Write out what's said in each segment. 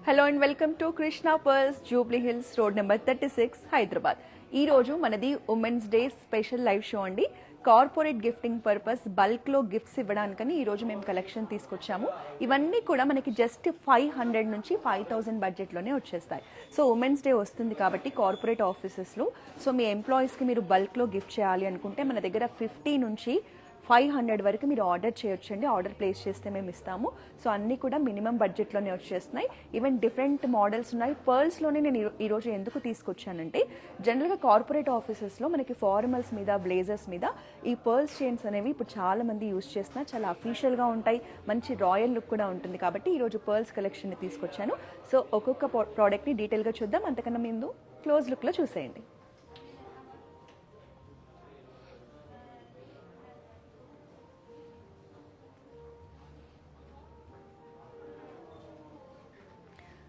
Hello and welcome to Krishna pearls Jubilee hills road number 36 Hyderabad. ఈ రోజు మనది women's day special live show అండి. Corporate gifting purpose బల్క్లో gifts ఇవ్వడానికని ఈరోజు మేము కలెక్షన్ తీసుకొచ్చాము. ఇవన్నీ కూడా మనకి జస్ట్ 500 నుంచి 5000 బడ్జెట్లోనే వచ్చేస్తాయి. సో ఉమెన్స్ డే వస్తుంది కాబట్టి కార్పొరేట్ ఆఫీసెస్లో సో మీ ఎంప్లాయీస్కి మీరు బల్క్లో గిఫ్ట్ చేయాలి అనుకుంటే మన దగ్గర 50 నుంచి 500 వరకు మీరు ఆర్డర్ చేయొచ్చండి. ఆర్డర్ ప్లేస్ చేస్తే మేము ఇస్తాము. సో అన్నీ కూడా మినిమం బడ్జెట్లోనే వచ్చేస్తున్నాయి. ఈవెన్ డిఫరెంట్ మోడల్స్ ఉన్నాయి. పర్ల్స్లోనే నేను ఈరోజు ఎందుకు తీసుకొచ్చానంటే జనరల్గా కార్పొరేట్ ఆఫీసెస్లో మనకి ఫార్మల్స్ మీద బ్లేజర్స్ మీద ఈ పర్ల్స్ చైన్స్ అనేవి ఇప్పుడు చాలా మంది యూజ్ చేస్తున్నారు. చాలా అఫీషియల్గా ఉంటాయి, మంచి రాయల్ లుక్ కూడా ఉంటుంది. కాబట్టి ఈరోజు పర్ల్స్ కలెక్షన్ని తీసుకొచ్చాను. సో ఒక్కొక్క ప్రోడక్ట్ని డీటెయిల్గా చూద్దాం. అంతకన్నా ముందు క్లోజ్ లుక్లో చూసేయండి.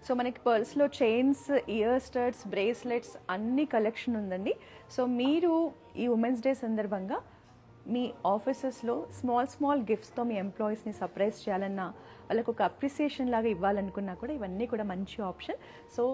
సో మనకి పర్ల్స్లో చైన్స్, ఇయర్ స్టడ్స్, బ్రేస్లెట్స్ అన్ని కలెక్షన్ ఉందండి. సో మీరు ఈ ఉమెన్స్ డే సందర్భంగా మీ ఆఫీసెస్లో స్మాల్ గిఫ్ట్స్తో మీ ఎంప్లాయీస్ని సర్ప్రైజ్ చేయాలన్నా, వాళ్ళకు ఒక అప్రిసియేషన్ లాగా ఇవ్వాలనుకున్నా కూడా ఇవన్నీ కూడా మంచి ఆప్షన్. సో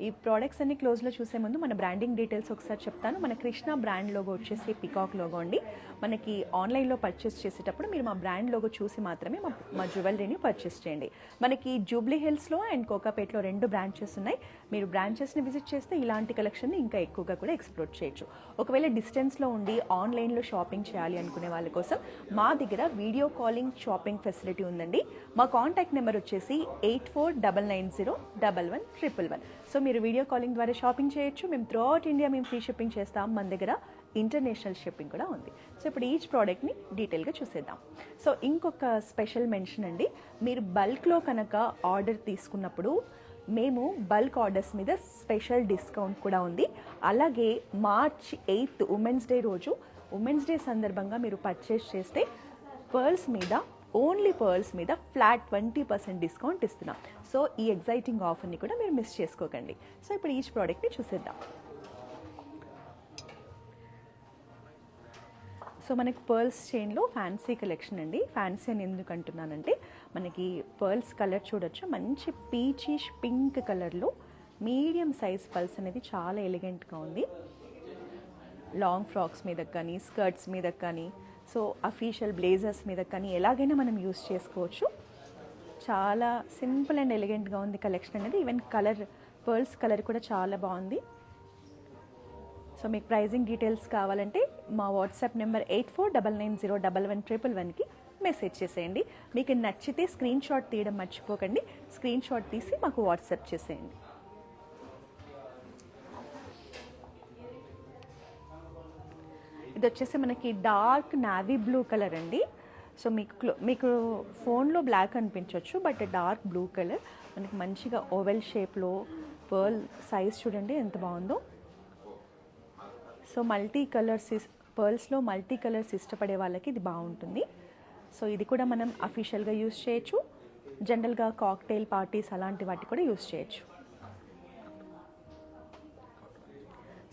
ఈ ప్రోడక్ట్స్ అన్ని క్లోజ్లో చూసే ముందు మన బ్రాండింగ్ డీటెయిల్స్ ఒకసారి చెప్తాను. మన కృష్ణ బ్రాండ్ లోగో వచ్చేసి పికాక్ లోగో అండి. మనకి ఆన్లైన్లో పర్చేస్ చేసేటప్పుడు మీరు మా బ్రాండ్ లోగో చూసి మాత్రమే మా జ్యువెలరీని పర్చేస్ చేయండి. మనకి జూబ్లీ హిల్స్లో అండ్ కోకాపేట్లో 2 బ్రాంచెస్ ఉన్నాయి. మీరు బ్రాంచెస్ని విజిట్ చేస్తే ఇలాంటి కలెక్షన్ని ఇంకా ఎక్కువగా కూడా ఎక్స్ప్లోర్ చేయొచ్చు. ఒకవేళ డిస్టెన్స్లో ఉండి ఆన్లైన్లో షాపింగ్ చేయాలి అనుకునే వాళ్ళ కోసం మా దగ్గర వీడియో కాలింగ్ షాపింగ్ ఫెసిలిటీ ఉందండి. మా కాంటాక్ట్ నెంబర్ వచ్చేసి 8499011111. సో మీరు వీడియో కాలింగ్ ద్వారా షాపింగ్ చేయొచ్చు. మేము త్రూఅవుట్ ఇండియా మేము ఫ్రీ షిప్పింగ్ చేస్తాం. మన దగ్గర ఇంటర్నేషనల్ షిప్పింగ్ కూడా ఉంది. సో ఇప్పుడు ఈచ్ ప్రోడక్ట్ని డీటెయిల్గా చూసేద్దాం. సో ఇంకొక స్పెషల్ మెన్షన్ అండి, మీరు బల్క్లో కనుక ఆర్డర్ తీసుకున్నప్పుడు మేము బల్క్ ఆర్డర్స్ మీద స్పెషల్ డిస్కౌంట్ కూడా ఉంది. అలాగే March 8 ఉమెన్స్ డే రోజు, ఉమెన్స్ డే సందర్భంగా మీరు పర్చేస్ చేస్తే పర్ల్స్ మీద, ఓన్లీ పర్ల్స్ మీద ఫ్లాట్ 20% డిస్కౌంట్ ఇస్తున్నాం. సో ఈ ఎగ్జైటింగ్ ఆఫర్ని కూడా మీరు మిస్ చేసుకోకండి. సో ఇప్పుడు ఈచ్ ప్రోడక్ట్ని చూసేద్దాం. సో మనకి పర్ల్స్ చైన్లో ఫ్యాన్సీ కలెక్షన్ అండి. ఫ్యాన్సీ అని ఎందుకు అంటున్నానంటే మనకి పర్ల్స్ కలర్ చూడొచ్చు. మంచి పీచిష్ పింక్ కలర్లో మీడియం సైజ్ పర్ల్స్ అనేది చాలా ఎలిగెంట్గా ఉంది. లాంగ్ ఫ్రాక్స్ మీద కానీ, స్కర్ట్స్ మీద కానీ, సో అఫీషియల్ బ్లేజర్స్ మీద కానీ ఎలాగైనా మనం యూస్ చేసుకోవచ్చు. చాలా సింపుల్ అండ్ ఎలిగెంట్గా ఉంది కలెక్షన్ అనేది. ఈవెన్ కలర్, పర్ల్స్ కలర్ కూడా చాలా బాగుంది. సో మీకు ప్రైజింగ్ డీటెయిల్స్ కావాలంటే మా వాట్సాప్ నెంబర్ 8499011111కి మెసేజ్ చేసేయండి. మీకు నచ్చితే స్క్రీన్ షాట్ తీయడం మర్చిపోకండి. స్క్రీన్ షాట్ తీసి మాకు వాట్సాప్ చేసేయండి. ఇది వచ్చేసి మనకి డార్క్ నావీ బ్లూ కలర్ అండి. సో మీకు ఫోన్లో బ్లాక్ అనిపించవచ్చు, బట్ డార్క్ బ్లూ కలర్ మనకి మంచిగా ఓవెల్ షేప్లో పర్ల్ సైజ్ చూడండి ఎంత బాగుందో. సో మల్టీ కలర్స్, పర్ల్స్లో మల్టీ కలర్స్ ఇష్టపడే వాళ్ళకి ఇది బాగుంటుంది. సో ఇది కూడా మనం అఫీషియల్గా యూస్ చేయొచ్చు. జనరల్గా కాక్టైల్ పార్టీస్ అలాంటి వాటికి కూడా యూస్ చేయొచ్చు.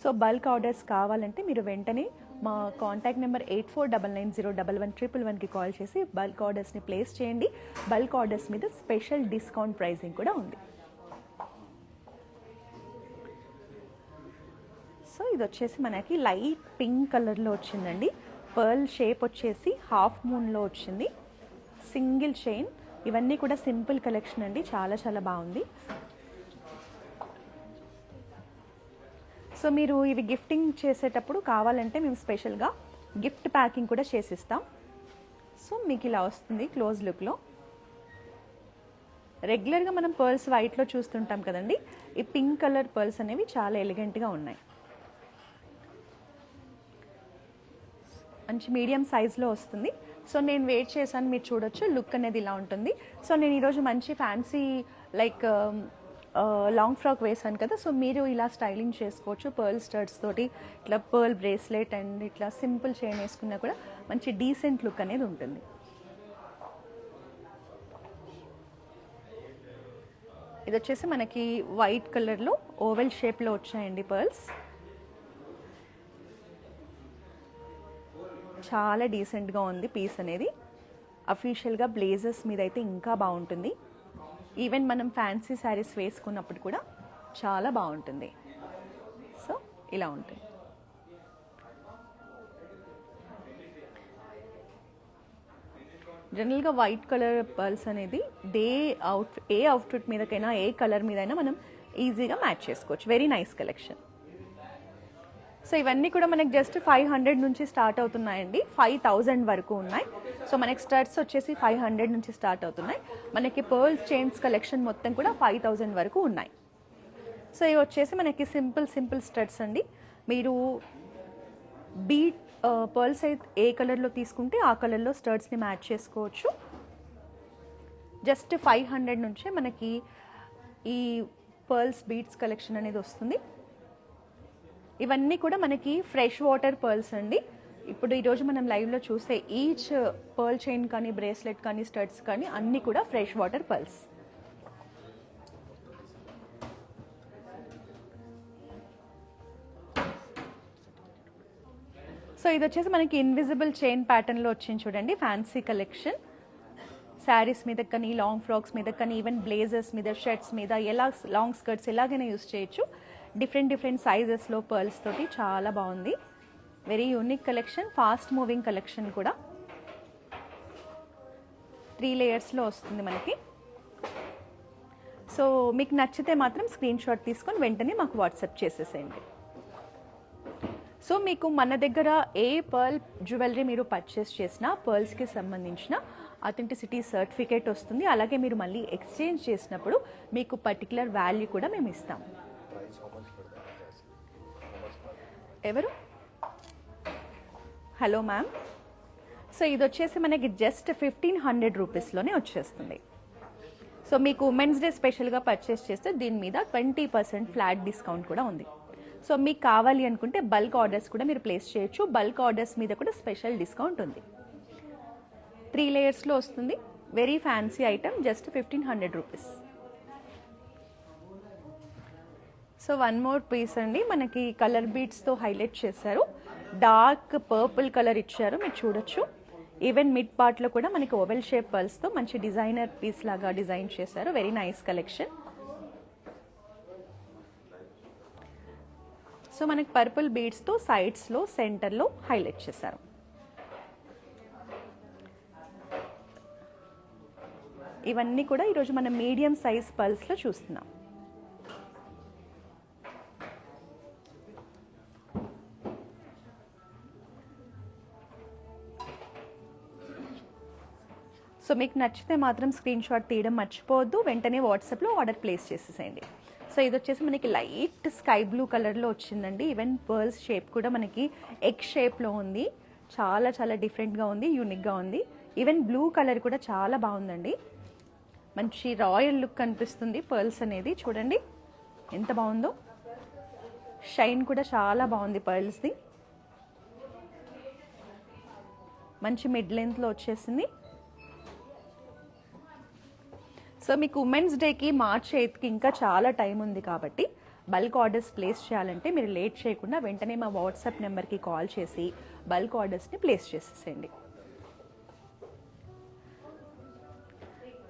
సో బల్క్ ఆర్డర్స్ కావాలంటే మీరు వెంటనే మా కాంటాక్ట్ నెంబర్ 8499011111కి కాల్ చేసి బల్క్ ఆర్డర్స్ని ప్లేస్ చేయండి. బల్క్ ఆర్డర్స్ మీద స్పెషల్ డిస్కౌంట్ ప్రైజింగ్ కూడా ఉంది. సో ఇది వచ్చేసి మనకి లైట్ పింక్ కలర్లో వచ్చిందండి. పర్ల్ షేప్ వచ్చేసి హాఫ్ మూన్లో వచ్చింది. Single chain. ఇవన్నీ కూడా సింపుల్ కలెక్షన్ అండి. చాలా బాగుంది. సో మీరు ఇవి గిఫ్టింగ్ చేసేటప్పుడు కావాలంటే మేము స్పెషల్గా గిఫ్ట్ ప్యాకింగ్ కూడా చేసిస్తాం. సో మీకు ఇలా వస్తుంది క్లోజ్ లుక్లో. రెగ్యులర్గా మనం పర్ల్స్ వైట్లో చూస్తుంటాం కదండి, ఈ పింక్ కలర్ పర్ల్స్ అనేవి చాలా ఎలిగెంట్గా ఉన్నాయి. మంచి మీడియం సైజ్లో వస్తుంది. సో నేను వెయిట్ చేశాను, మీరు చూడొచ్చు లుక్ అనేది ఇలా ఉంటుంది. సో నేను ఈరోజు మంచి ఫ్యాన్సీ లైక్ లాంగ్ ఫ్రాక్ వేసాను కదా, సో మీరు ఇలా స్టైలింగ్ చేసుకోవచ్చు. పర్ల్ స్టడ్స్ తోటి ఇట్లా పర్ల్ బ్రేస్లెట్ అండ్ ఇట్లా సింపుల్ చైన్ వేసుకున్నా కూడా మంచి డీసెంట్ లుక్ అనేది ఉంటుంది. ఇది వచ్చేసి మనకి వైట్ కలర్లో ఓవెల్ షేప్లో వచ్చాయండి పర్ల్స్. చాలా డీసెంట్గా ఉంది పీస్ అనేది. అఫీషియల్గా బ్లేజర్స్ మీద అయితే ఇంకా బాగుంటుంది. ఈవెన్ మనం ఫ్యాన్సీ శారీస్ వేసుకున్నప్పుడు కూడా చాలా బాగుంటుంది. సో ఇలా ఉంటుంది. జనరల్గా వైట్ కలర్ పర్ల్స్ అనేది ఏ అవుట్ఫిట్ మీదకైనా ఏ కలర్ మీదైనా మనం ఈజీగా మ్యాచ్ చేసుకోవచ్చు. Very nice collection. సో ఇవన్నీ కూడా మనకి జస్ట్ 500 నుంచి స్టార్ట్ అవుతున్నాయండి. 5000 వరకు ఉన్నాయి. సో మనకి స్టడ్స్ వచ్చేసి 500 నుంచి స్టార్ట్ అవుతున్నాయి. మనకి పర్ల్స్ చైన్స్ కలెక్షన్ మొత్తం కూడా 5000 వరకు ఉన్నాయి. సో ఇవి వచ్చేసి మనకి సింపుల్ స్టడ్స్ అండి. మీరు బీట్ పర్ల్స్ అయితే ఏ కలర్లో తీసుకుంటే ఆ కలర్లో స్టడ్స్ని మ్యాచ్ చేసుకోవచ్చు. జస్ట్ 500 నుంచే మనకి ఈ పర్ల్స్ బీట్స్ కలెక్షన్ అనేది వస్తుంది. ఇవన్నీ కూడా మనకి ఫ్రెష్ వాటర్ పర్ల్స్ అండి. ఇప్పుడు ఈరోజు మనం లైవ్లో చూసే ఈచ్ పర్ల్ చైన్ కానీ బ్రేస్లెట్ కానీ స్టడ్స్ కానీ అన్నీ కూడా ఫ్రెష్ వాటర్ పర్ల్స్. సో ఇది వచ్చేసి మనకి ఇన్విజిబుల్ చైన్ ప్యాటర్న్లో వచ్చింది చూడండి. Fancy collection. శారీస్ మీద కానీ లాంగ్ ఫ్రాక్స్ మీద కానీ ఈవెన్ బ్లేజర్స్ మీద షర్ట్స్ మీద ఎలా లాంగ్ స్కర్ట్స్ ఎలాగైనా యూస్ చేయొచ్చు. డిఫరెంట్ సైజెస్లో పర్ల్స్ తోటి చాలా బాగుంది. Very unique collection, fast moving collection కూడా. 3 లేయర్స్లో వస్తుంది మనకి. సో మీకు నచ్చితే మాత్రం స్క్రీన్ షాట్ తీసుకొని వెంటనే మాకు వాట్సాప్ చేసేసేయండి. సో మీకు మన దగ్గర ఏ పర్ల్ జ్యువెలరీ మీరు పర్చేస్ చేసినా పర్ల్స్కి సంబంధించిన అథెంటిసిటీ సర్టిఫికేట్ వస్తుంది. అలాగే మీరు మళ్ళీ ఎక్స్చేంజ్ చేసినప్పుడు మీకు పర్టికులర్ వాల్యూ కూడా మేము ఇస్తాం. ఎవరు? Hello ma'am. సో ఇది వచ్చేసి మనకి జస్ట్ 1500 రూపీస్లోనే వచ్చేస్తుంది. సో మీకు ఉమెన్స్ డే స్పెషల్గా పర్చేస్ చేస్తే దీని మీద 20% ఫ్లాట్ డిస్కౌంట్ కూడా ఉంది. సో మీకు కావాలి అనుకుంటే బల్క్ ఆర్డర్స్ కూడా మీరు ప్లేస్ చేయొచ్చు. బల్క్ ఆర్డర్స్ మీద కూడా స్పెషల్ డిస్కౌంట్ ఉంది. 3 లేయర్స్లో వస్తుంది. Very fancy item, just 1500 rupees. So one more piece అండి. మనకి కలర్ బీట్స్తో హైలైట్ చేశారు. డార్క్ పర్పుల్ కలర్ ఇచ్చారు, మీరు చూడొచ్చు. ఈవెన్ మిడ్ పార్ట్లో కూడా మనకి ఓవెల్ షేప్ పర్ల్స్తో మంచి డిజైనర్ పీస్ లాగా డిజైన్ చేశారు. Very nice collection. సో మనకి పర్పుల్ బీడ్స్తో సైడ్స్లో సెంటర్లో హైలైట్ చేశారు. ఇవన్నీ కూడా ఈరోజు మనం మీడియం సైజ్ పర్ల్స్లో చూస్తున్నాం. సో మీకు నచ్చితే మాత్రం స్క్రీన్ షాట్ తీయడం మర్చిపోవద్దు. వెంటనే వాట్సాప్లో ఆర్డర్ ప్లేస్ చేసేసేయండి. సో ఇది వచ్చేసి మనకి లైట్ స్కై బ్లూ కలర్లో వచ్చిందండి. ఈవెన్ పర్ల్స్ షేప్ కూడా మనకి ఎగ్ షేప్లో ఉంది. చాలా చాలా డిఫరెంట్గా ఉంది, యూనిక్గా ఉంది. ఈవెన్ బ్లూ కలర్ కూడా చాలా బాగుందండి. మంచి రాయల్ లుక్ కనిపిస్తుంది పర్ల్స్ అనేది. చూడండి ఎంత బాగుందో. షైన్ కూడా చాలా బాగుంది పర్ల్స్ది. మంచి మిడ్ లెంత్లో వచ్చేసింది. సో మీకు ఉమెన్స్ డేకి మార్చ్ 8కి ఇంకా చాలా టైం ఉంది కాబట్టి బల్క్ ఆర్డర్స్ ప్లేస్ చేయాలంటే మీరు లేట్ చేయకుండా వెంటనే మా వాట్సాప్ నెంబర్కి కాల్ చేసి బల్క్ ఆర్డర్స్ని ప్లేస్ చేసేసేయండి.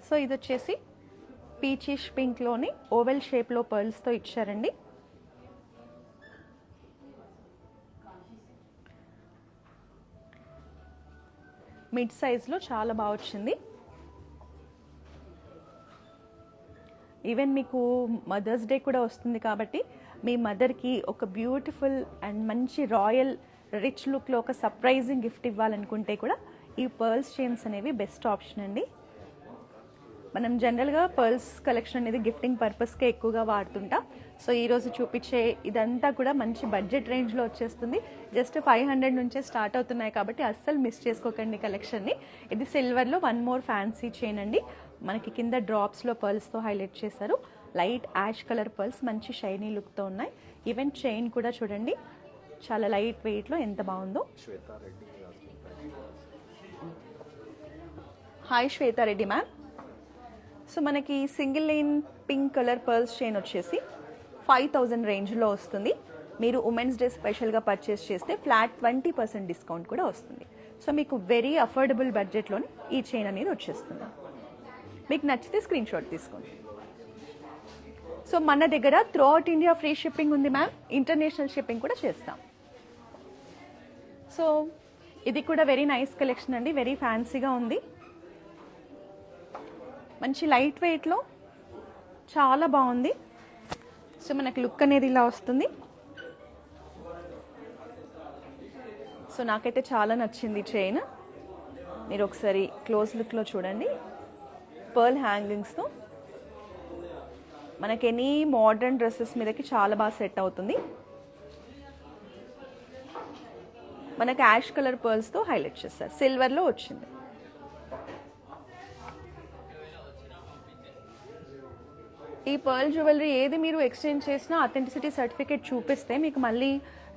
సో ఇది వచ్చేసి పీచిష్ పింక్లోని ఓవెల్ షేప్లో పర్ల్స్తో ఇచ్చారండి. మిడ్ సైజ్లో చాలా బాగా వచ్చింది. ఈవెన్ మీకు మదర్స్ డే కూడా వస్తుంది కాబట్టి మీ మదర్కి ఒక బ్యూటిఫుల్ అండ్ మంచి రాయల్ రిచ్ లుక్లో ఒక సర్ప్రైజింగ్ గిఫ్ట్ ఇవ్వాలనుకుంటే కూడా ఈ పర్ల్స్ చైన్స్ అనేవి బెస్ట్ ఆప్షన్ అండి. మనం జనరల్గా పర్ల్స్ కలెక్షన్ అనేది గిఫ్టింగ్ పర్పస్కే ఎక్కువగా వాడుతుంటాం. సో ఈరోజు చూపించే ఇదంతా కూడా మంచి బడ్జెట్ రేంజ్లో వచ్చేస్తుంది. జస్ట్ 500 నుంచే స్టార్ట్ అవుతున్నాయి కాబట్టి అస్సలు మిస్ చేసుకోకండి కలెక్షన్ని. ఇది సిల్వర్లో వన్ మోర్ ఫ్యాన్సీ చైన్ అండి. మనకి కింద డ్రాప్స్లో పర్ల్స్తో హైలైట్ చేశారు. లైట్ యాష్ కలర్ పర్ల్స్ మంచి షైనీ లుక్తో ఉన్నాయి. ఈవెన్ చైన్ కూడా చూడండి చాలా లైట్ వెయిట్లో ఎంత బాగుందో. Hi Swetha Reddy ma'am. సో మనకి single line pink colour pearls chain వచ్చేసి 5000 రేంజ్లో వస్తుంది. మీరు ఉమెన్స్ డే స్పెషల్గా పర్చేస్ చేస్తే ఫ్లాట్ 20% డిస్కౌంట్ కూడా వస్తుంది. సో మీకు వెరీ అఫోర్డబుల్ బడ్జెట్లోని ఈ చైన్ అనేది వచ్చేస్తుంది. మీకు నచ్చితే స్క్రీన్ షాట్ తీసుకోండి. సో మన దగ్గర త్రూఅవుట్ ఇండియా ఫ్రీ షిప్పింగ్ ఉంది మ్యామ్, ఇంటర్నేషనల్ షిప్పింగ్ కూడా చేస్తాం. సో ఇది కూడా వెరీ నైస్ కలెక్షన్ అండి, వెరీ ఫ్యాన్సీగా ఉంది, మంచి లైట్ వెయిట్లో చాలా బాగుంది. సో మనకి లుక్ అనేది ఇలా వస్తుంది. సో నాకైతే చాలా నచ్చింది చైన్. మీరు ఒకసారి క్లోజ్ లుక్లో చూడండి, పర్ల్ హ్యాంగింగ్స్తో మనకి ఎనీ మోడర్న్ డ్రెస్సెస్ మీదకి చాలా బాగా సెట్ అవుతుంది. మనకి యాష్ కలర్ పర్ల్స్తో హైలైట్ చేస్తారు, సిల్వర్లో వచ్చింది. ఈ పర్ల్ జ్యువెలరీ ఏది మీరు ఎక్స్చేంజ్ చేసినా అథెంటిసిటీ సర్టిఫికేట్ చూపిస్తే మీకు మళ్ళీ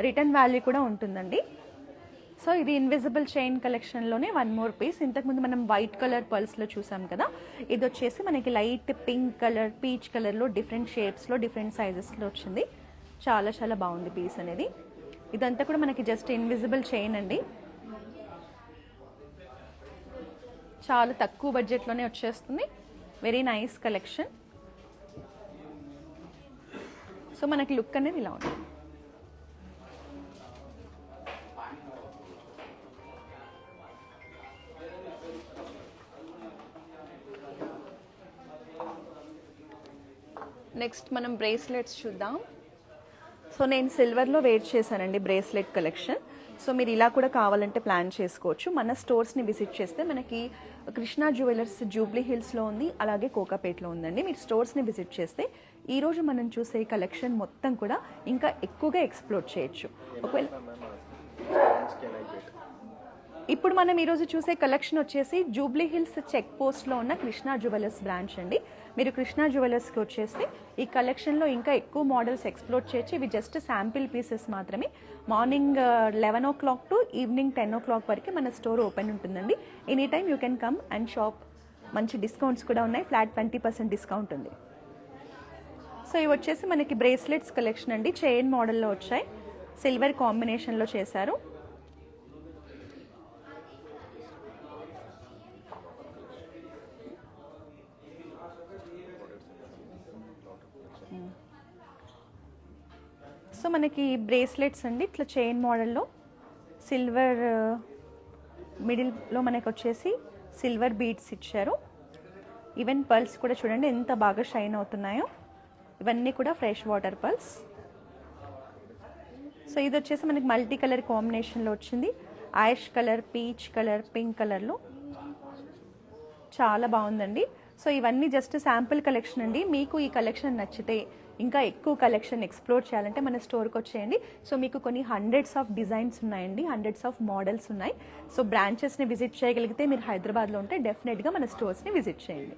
రిటర్న్ వాల్యూ కూడా ఉంటుందండి. సో ఇది ఇన్విజిబుల్ చైన్ కలెక్షన్లోనే వన్ మోర్ పీస్. ఇంతకుముందు మనం వైట్ కలర్ పర్ల్స్లో చూసాం కదా, ఇది వచ్చేసి మనకి లైట్ పింక్ కలర్, పీచ్ కలర్లో డిఫరెంట్ షేప్స్లో డిఫరెంట్ సైజెస్లో వచ్చింది. చాలా చాలా బాగుంది పీస్ అనేది. ఇదంతా కూడా మనకి జస్ట్ ఇన్విజిబుల్ చైన్ అండి, చాలా తక్కువ బడ్జెట్లోనే వచ్చేస్తుంది. Very nice collection. సో మనకి లుక్ అనేది ఇలా ఉంటుంది. నెక్స్ట్ మనం బ్రేస్లెట్స్ చూద్దాం. సో నేను సిల్వర్లో వెయిట్ చేశానండి బ్రేస్లెట్ కలెక్షన్. సో మీరు ఇలా కూడా కావాలంటే ప్లాన్ చేసుకోవచ్చు. మన స్టోర్స్ని విజిట్ చేస్తే మనకి కృష్ణా జ్యువెలర్స్ జూబ్లీ హిల్స్లో ఉంది, అలాగే కోకాపేట్లో ఉందండి. మీరు స్టోర్స్ని విజిట్ చేస్తే ఈరోజు మనం చూసే కలెక్షన్ మొత్తం కూడా ఇంకా ఎక్కువగా ఎక్స్ప్లోర్ చేయొచ్చు. ఒకవేళ ఇప్పుడు మనం ఈరోజు చూసే కలెక్షన్ వచ్చేసి జూబ్లీ హిల్స్ చెక్ పోస్ట్లో ఉన్న కృష్ణా జ్యువెలర్స్ బ్రాంచ్ అండి. మీరు కృష్ణా జ్యువెలర్స్కి వచ్చేస్తే ఈ కలెక్షన్లో ఇంకా ఎక్కువ మోడల్స్ ఎక్స్ప్లోర్ చేయొచ్చు. ఇవి జస్ట్ శాంపిల్ పీసెస్ మాత్రమే. Morning 11 o'clock to evening 10 o'clock వరకు మన స్టోర్ ఓపెన్ ఉంటుందండి. Any time you can come and shop. మంచి డిస్కౌంట్స్ కూడా ఉన్నాయి, ఫ్లాట్ 20% డిస్కౌంట్ ఉంది. సో ఇవి వచ్చేసి మనకి బ్రేస్లెట్స్ కలెక్షన్ అండి, చైన్ మోడల్లో వచ్చాయి, సిల్వర్ కాంబినేషన్లో చేశారు. సో మనకి బ్రేస్లెట్స్ అండి ఇట్లా చైన్ మోడల్లో, సిల్వర్ మిడిల్లో మనకు వచ్చేసి సిల్వర్ బీడ్స్ ఇచ్చారు. ఈవెన్ పర్ల్స్ కూడా చూడండి ఎంత బాగా షైన్ అవుతున్నాయో. ఇవన్నీ కూడా ఫ్రెష్ వాటర్ పర్ల్స్. సో ఇది వచ్చేసి మనకి మల్టీ కలర్ కాంబినేషన్లో వచ్చింది, ash colour, peach colour, pink కలర్లో చాలా బాగుందండి. సో ఇవన్నీ జస్ట్ శాంపుల్ కలెక్షన్ అండి. మీకు ఈ కలెక్షన్ నచ్చితే ఇంకా ఎక్కువ కలెక్షన్ ఎక్స్ప్లోర్ చేయాలంటే మన స్టోర్కి వచ్చేయండి. సో మీకు కొన్ని హండ్రెడ్స్ ఆఫ్ డిజైన్స్ ఉన్నాయండి, హండ్రెడ్స్ ఆఫ్ మోడల్స్ ఉన్నాయి. సో బ్రాంచెస్ని విజిట్ చేయగలిగితే మీరు హైదరాబాద్లో ఉంటే డెఫినెట్గా మన స్టోర్స్ని విజిట్ చేయండి.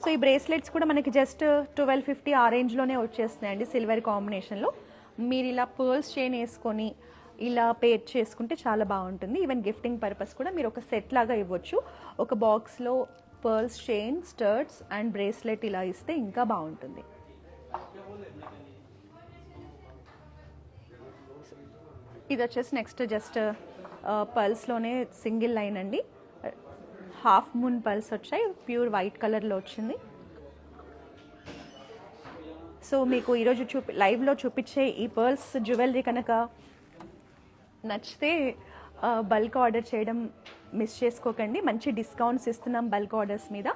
సో ఈ బ్రేస్లెట్స్ కూడా మనకి జస్ట్ 1250 ఆ రేంజ్లోనే వచ్చేస్తున్నాయండి సిల్వర్ కాంబినేషన్లో. మీరు ఇలా పర్ల్స్ చైన్ వేసుకొని ఇలా పేర్ చేసుకుంటే చాలా బాగుంటుంది. ఈవెన్ గిఫ్టింగ్ పర్పస్ కూడా మీరు ఒక సెట్ లాగా ఇవ్వచ్చు. ఒక బాక్స్లో పర్ల్స్ చైన్, స్టర్ట్స్ అండ్ బ్రేస్లెట్ ఇలా ఇస్తే ఇంకా బాగుంటుంది. ఇది వచ్చేసి నెక్స్ట్ జస్ట్ పర్ల్స్లోనే సింగిల్ లైన్ అండి, హాఫ్ మూన్ పర్ల్స్ వచ్చాయి, ప్యూర్ వైట్ కలర్లో వచ్చింది. సో మీకు ఈరోజు లైవ్లో చూపించే ఈ పర్ల్స్ జ్యువెలరీ కనుక నచ్చితే బల్క్ ఆర్డర్ చేయడం మిస్ చేసుకోకండి. మంచి డిస్కౌంట్స్ ఇస్తున్నాం బల్క్ ఆర్డర్స్ మీద.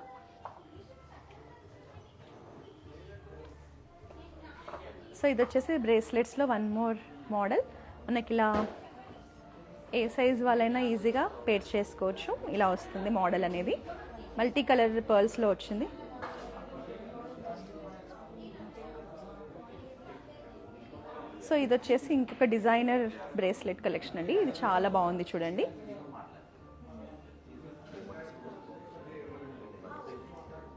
సో ఇది వచ్చేసి బ్రేస్లెట్స్లో వన్ మోర్ మోడల్. మనకి ఇలా ఏ సైజ్ వాళ్ళైనా ఈజీగా పేర్ చేసుకోవచ్చు. ఇలా వస్తుంది మోడల్ అనేది, మల్టీ కలర్ పర్ల్స్లో వచ్చింది. సో ఇది వచ్చేసి ఇంకొక డిజైనర్ బ్రేస్లెట్ కలెక్షన్ అండి. ఇది చాలా బాగుంది చూడండి.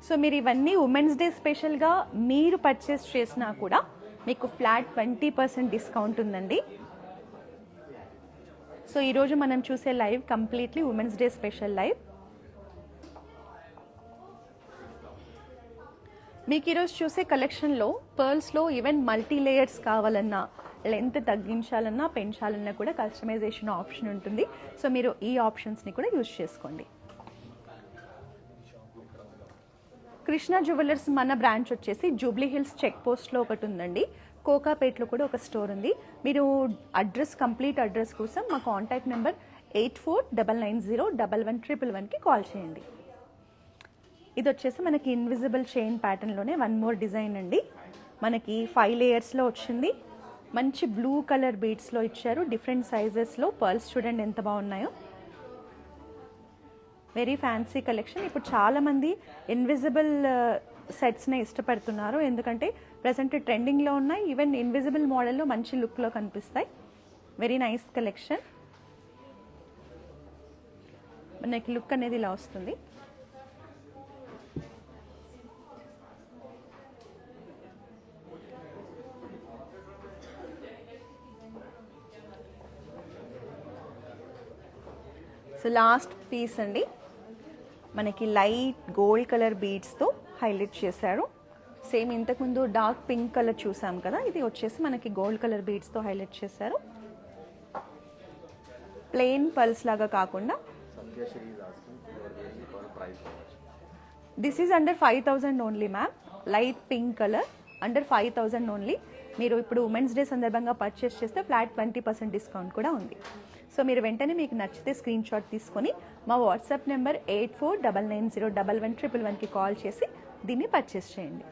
సో మీరు ఇవన్నీ ఉమెన్స్ డే స్పెషల్గా మీరు పర్చేస్ చేసినా కూడా మీకు ఫ్లాట్ 20% డిస్కౌంట్ ఉందండి. సో ఈరోజు మనం చూసే live completely women's day special live. మీకు ఈరోజు చూసే కలెక్షన్లో పర్ల్స్లో ఈవెన్ మల్టీ లేయర్స్ కావాలన్నా, లెంత్ తగ్గించాలన్నా, పెంచాలన్నా కూడా కస్టమైజేషన్ ఆప్షన్ ఉంటుంది. సో మీరు ఈ ఆప్షన్స్ని కూడా యూజ్ చేసుకోండి. కృష్ణ జ్యువెలర్స్ మన బ్రాంచ్ వచ్చేసి జూబ్లీ హిల్స్ చెక్ పోస్ట్లో ఒకటి ఉందండి, కోకాపేట్లో కూడా ఒక స్టోర్ ఉంది. మీరు అడ్రస్, కంప్లీట్ అడ్రస్ కోసం మా కాంటాక్ట్ నెంబర్ 8499011111కి కాల్ చేయండి. ఇది వచ్చేసి మనకి ఇన్విజిబుల్ చైన్ ప్యాటర్న్లోనే వన్ మోర్ డిజైన్ అండి. మనకి 5 లేయర్స్లో వచ్చింది. మంచి బ్లూ కలర్ బీడ్స్లో ఇచ్చారు, డిఫరెంట్ సైజెస్లో. పర్ల్స్ చూడండి ఎంత బాగున్నాయో, వెరీ ఫ్యాన్సీ కలెక్షన్. ఇప్పుడు చాలామంది ఇన్విజిబుల్ సెట్స్నే ఇష్టపడుతున్నారు, ఎందుకంటే ప్రజెంట్ ట్రెండింగ్లో ఉన్నాయి. ఈవెన్ ఇన్విజిబుల్ మోడల్లో మంచి లుక్లో కనిపిస్తాయి. Very nice collection. మనకి లుక్ అనేది ఇలా వస్తుంది. సో లాస్ట్ పీస్ అండి, మనకి లైట్ గోల్డ్ కలర్ బీడ్స్తో హైలైట్ చేశారు. సేమ్ ఇంతకుముందు డార్క్ పింక్ కలర్ చూసాం కదా, ఇది వచ్చేసి మనకి గోల్డ్ కలర్ బీడ్స్తో హైలైట్ చేశారు. ప్లెయిన్ పల్స్ లాగా కాకుండా. This is under 5000 only ma'am. Light pink colour, under 5000 only. మీరు ఇప్పుడు ఉమెన్స్ డే సందర్భంగా పర్చేస్ చేస్తే ఫ్లాట్ 20% డిస్కౌంట్ కూడా ఉంది. సో మీరు వెంటనే మీకు నచ్చితే స్క్రీన్ షాట్ తీసుకొని మా వాట్సాప్ నెంబర్ 8499011111కి కాల్ చేసి దీన్ని పర్చేస్ చేయండి.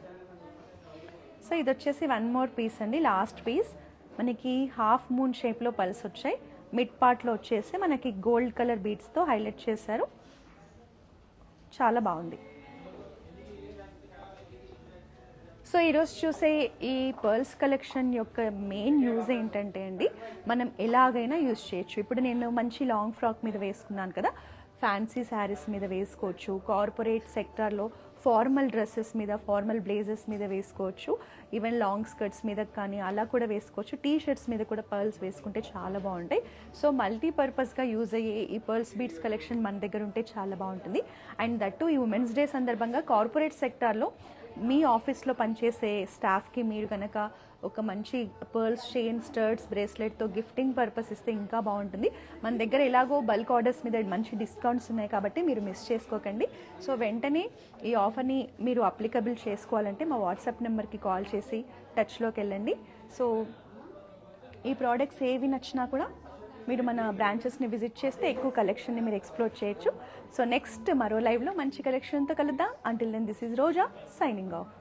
సో ఇది వచ్చేసి వన్ మోర్ పీస్ అండి, లాస్ట్ పీస్. మనకి హాఫ్ మూన్ షేప్లో పల్స్ వచ్చాయి. మిడ్ పార్ట్లో వచ్చేసి మనకి గోల్డ్ కలర్ బీడ్స్తో హైలైట్ చేశారు. చాలా బాగుంది. సో ఈరోజు చూసే ఈ పర్ల్స్ కలెక్షన్ యొక్క మెయిన్ యూజ్ ఏంటంటే అండి, మనం ఎలాగైనా యూజ్ చేయొచ్చు. ఇప్పుడు నేను మంచి లాంగ్ ఫ్రాక్ మీద వేసుకున్నాను కదా, ఫ్యాన్సీ శారీస్ మీద వేసుకోవచ్చు, కార్పొరేట్ సెక్టార్లో ఫార్మల్ డ్రెస్సెస్ మీద, ఫార్మల్ బ్లేజర్స్ మీద వేసుకోవచ్చు, ఈవెన్ లాంగ్ స్కర్ట్స్ మీద కానీ అలా కూడా వేసుకోవచ్చు. టీ షర్ట్స్ మీద కూడా పర్ల్స్ వేసుకుంటే చాలా బాగుంటాయి. సో మల్టీపర్పస్గా యూజ్ అయ్యే ఈ పర్ల్స్ బీడ్స్ కలెక్షన్ మన దగ్గర ఉంటే చాలా బాగుంటుంది. అండ్ దట్టు ఈ ఉమెన్స్ డే సందర్భంగా కార్పొరేట్ సెక్టార్లో మీ ఆఫీస్లో పనిచేసే స్టాఫ్కి మీరు కనుక ఒక మంచి పర్ల్స్ చైన్, స్టర్ట్స్, బ్రేస్లెట్తో గిఫ్టింగ్ పర్పస్ ఇస్తే ఇంకా బాగుంటుంది. మన దగ్గర ఎలాగో బల్క్ ఆర్డర్స్ మీద మంచి డిస్కౌంట్స్ ఉన్నాయి కాబట్టి మీరు మిస్ చేసుకోకండి. సో వెంటనే ఈ ఆఫర్ని మీరు అప్లికబుల్ చేసుకోవాలంటే మా వాట్సాప్ నెంబర్కి కాల్ చేసి టచ్లోకి వెళ్ళండి. సో ఈ ప్రోడక్ట్స్ ఏవి నచ్చినా కూడా మీరు మన బ్రాంచెస్ని విజిట్ చేస్తే ఎక్కువ కలెక్షన్ని మీరు ఎక్స్ప్లోర్ చేయొచ్చు. సో నెక్స్ట్ మరో లైవ్లో మంచి కలెక్షన్తో కలుద్దాం. Until then this is Roja signing of.